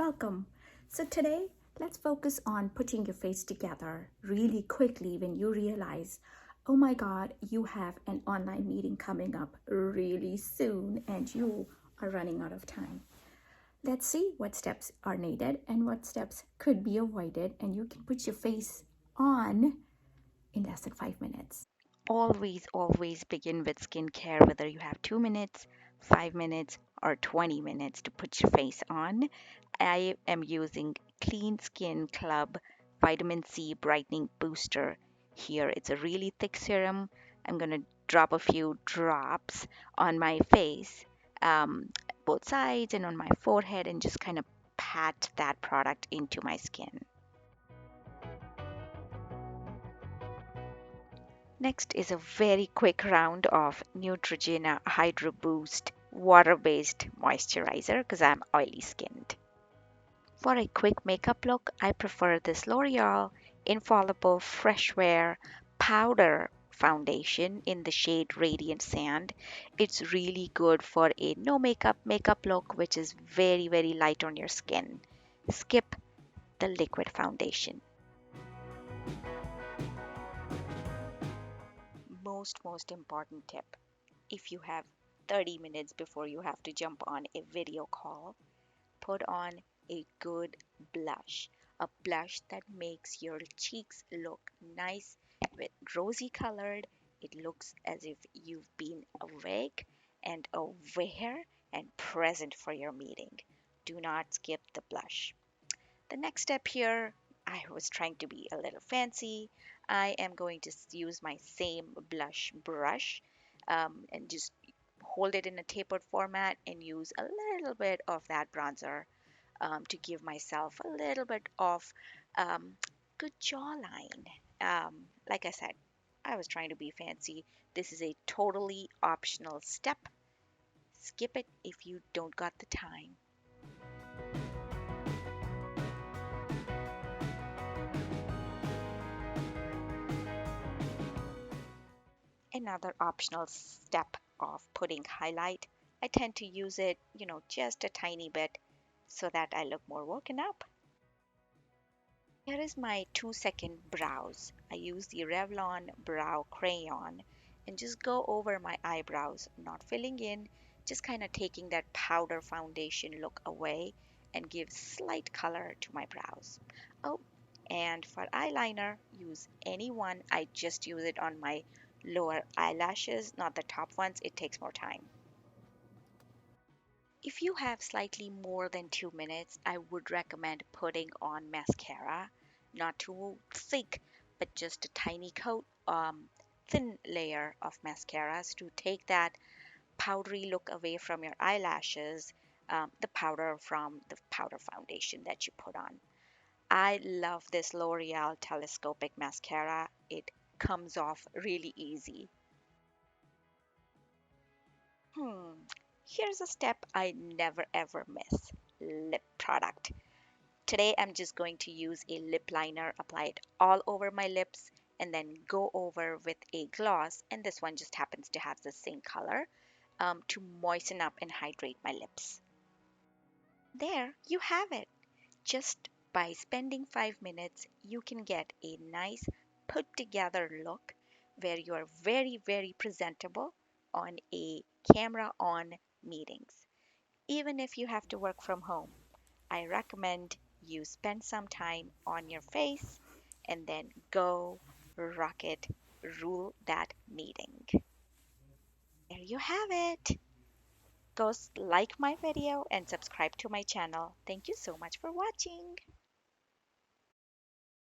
welcome. So today, let's focus on putting your face together really quickly when you realize, oh my God, you have an online meeting coming up really soon and you are running out of time. Let's see what steps are needed and what steps could be avoided, and you can put your face on in less than 5 minutes. Always begin with skincare, whether you have 2 minutes, 5 minutes, or 20 minutes to put your face on. I am using Clean Skin Club Vitamin C Brightening Booster here. It's a really thick serum. I'm going to drop a few drops on my face, um, both sides, and on my forehead, and just kind of pat that product into my skin. Next is a very quick round of Neutrogena Hydro Boost water-based moisturizer because I'm oily skinned. For a quick makeup look, I prefer this L'Oreal Infallible Fresh Wear Powder Foundation in the shade Radiant Sand. It's really good for a no makeup look, which is very light on your skin. Skip the liquid foundation. Most important tip. If you have 30 minutes before you have to jump on a video call, put on a good blush. A blush that makes your cheeks look nice with rosy colored. It looks as if you've been awake and aware and present for your meeting. Do not skip the blush. The next step here, I was trying to be a little fancy. I am going to use my same blush brush and just hold it in a tapered format and use a little bit of that bronzer to give myself a little bit of um, good jawline. Like I said, I was trying to be fancy. This is a totally optional step. Skip it if you don't got the time. Another optional step of putting highlight. I tend to use it, just a tiny bit so that I look more woken up. Here is my 2-second brows. I use the Revlon Brow Crayon and just go over my eyebrows, not filling in, just kind of taking that powder foundation look away and give slight color to my brows. Oh, and for eyeliner, use any one. I just use it on my lower eyelashes, not the top ones. It takes more time. If you have slightly more than 2 minutes, I would recommend putting on mascara, not too thick, but just a tiny coat, thin layer of mascaras to take that powdery look away from your eyelashes, the powder from the powder foundation that you put on. I love this L'Oreal telescopic mascara. It comes off really easy. Hmm, Here's a step I never ever miss: lip product. Today I'm just going to use a lip liner, apply it all over my lips, and then go over with a gloss. And this one just happens to have the same color to moisten up and hydrate my lips. There you have it. Just by spending 5 minutes, you can get a nice put together look where you are very presentable on a camera on meetings. Even if you have to work from home, I recommend you spend some time on your face and then go rock it, rule that meeting. There you have it. Go like my video and subscribe to my channel. Thank you so much for watching.